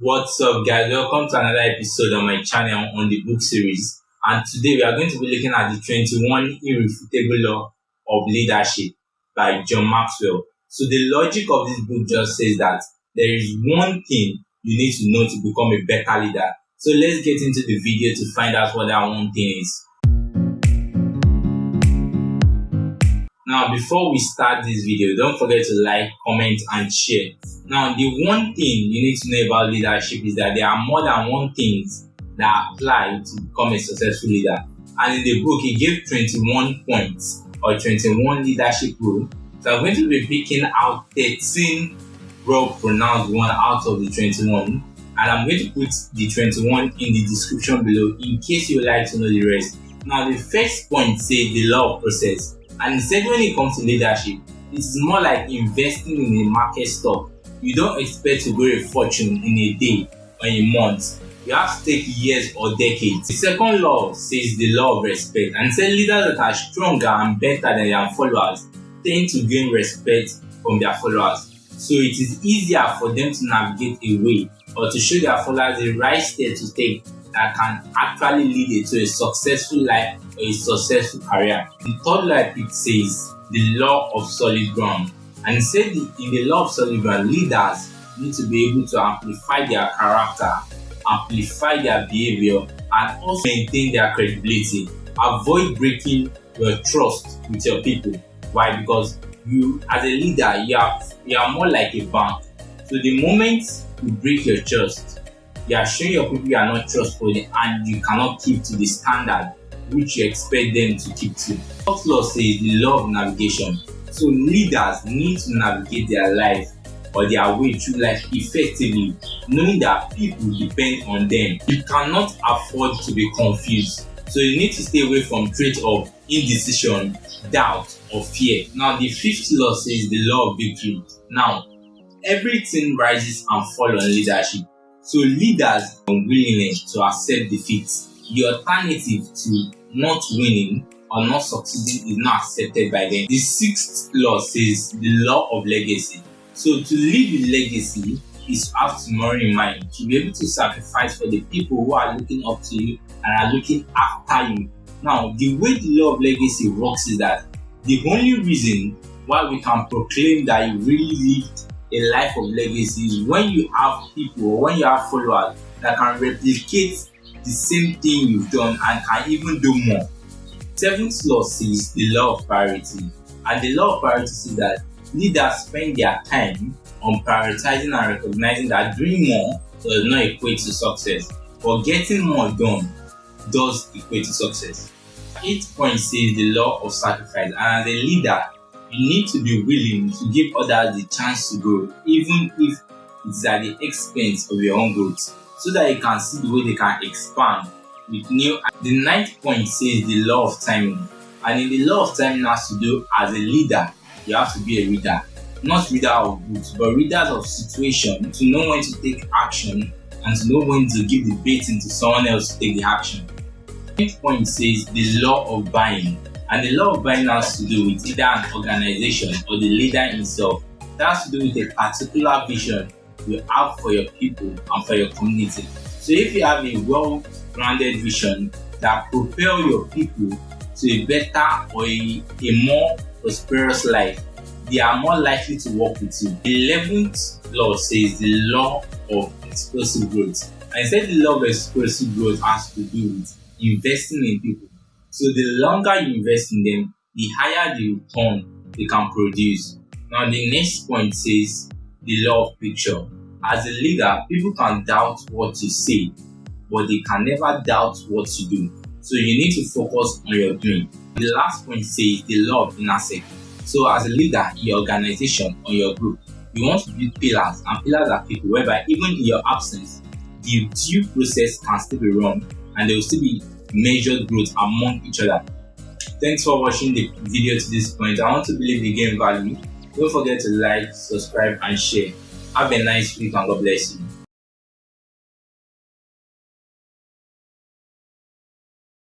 What's up, guys? Welcome to another episode on my channel on the book series. And today we are going to be looking at the 21 Irrefutable Law of Leadership by John Maxwell. So the logic of this book just says that there is one thing you need to know to become a better leader. So let's get into the video to find out what that one thing is. Now, before we start this video, don't forget to like, comment, and share. Now, the one thing you need to know about leadership is that there are more than one things that apply to become a successful leader. And in the book, he gave 21 points or 21 leadership rules. So I'm going to be picking out 13 well-pronounced one out of the 21. And I'm going to put the 21 in the description below in case you would like to know the rest. Now, the first point says the law of process. And instead, when it comes to leadership, it is more like investing in a market stock. You don't expect to grow a fortune in a day or a month. You have to take years or decades. The second law says the law of respect, and says leaders that are stronger and better than their followers tend to gain respect from their followers. So it is easier for them to navigate a way or to show their followers the right step to take that can actually lead to a successful life or a successful career. The third law I picked says the law of solid ground. And it said in the law of solid ground, leaders need to be able to amplify their character, amplify their behavior, and also maintain their credibility. Avoid breaking your trust with your people. Why? Because you, as a leader, you are more like a bank. So the moment you break your trust, you are showing your people you are not trustworthy and you cannot keep to the standard which you expect them to keep to. Fourth law says the law of navigation. So leaders need to navigate their life or their way through life effectively, knowing that people depend on them. You cannot afford to be confused. So you need to stay away from traits of indecision, doubt, or fear. Now, the fifth law says the law of victory. Now, everything rises and falls on leadership. So leaders are unwilling to accept defeat. The alternative to not winning or not succeeding is not accepted by them. The sixth law says the law of legacy. So to leave with legacy is to have tomorrow in mind, to be able to sacrifice for the people who are looking up to you and are looking after you. Now, the way the law of legacy works is that the only reason why we can proclaim that you really lived a life of legacy is when you have people or when you have followers that can replicate the same thing you've done and can even do more. Seventh law says the law of parity. And the law of parity says that leaders spend their time on prioritizing and recognizing that doing more does not equate to success, but getting more done does equate to success. Eighth point says the law of sacrifice. And as a leader, you need to be willing to give others the chance to grow, even if it's at the expense of your own growth, so that you can see the way they can expand with new. The ninth point says the law of timing. And in the law of timing has to do as a leader, you have to be a reader. Not reader of books, but readers of situation, to know when to take action and to know when to give the bait into someone else to take the action. The ninth point says the law of buying. And the law of buying has to do with either an organization or the leader himself. That has to do with a particular vision you have for your people and for your community. So if you have a well-grounded vision that propels your people to a better or a more prosperous life, they are more likely to work with you. The 11th law says the law of explosive growth. And instead, the law of explosive growth has to do with investing in people. So the longer you invest in them, the higher the return they can produce. Now, the next point says the law of picture. As a leader, people can doubt what you say, but they can never doubt what you do. So you need to focus on your doing. The last point says the law of inner circle. So as a leader in your organization or your group, you want to build pillars, and pillars are people whereby even in your absence, the due process can still be run and there will still be measured growth among each other. Thanks for watching the video to this point. I want to believe you gain value. Don't forget to like, subscribe, and share. Have a nice week and God bless you.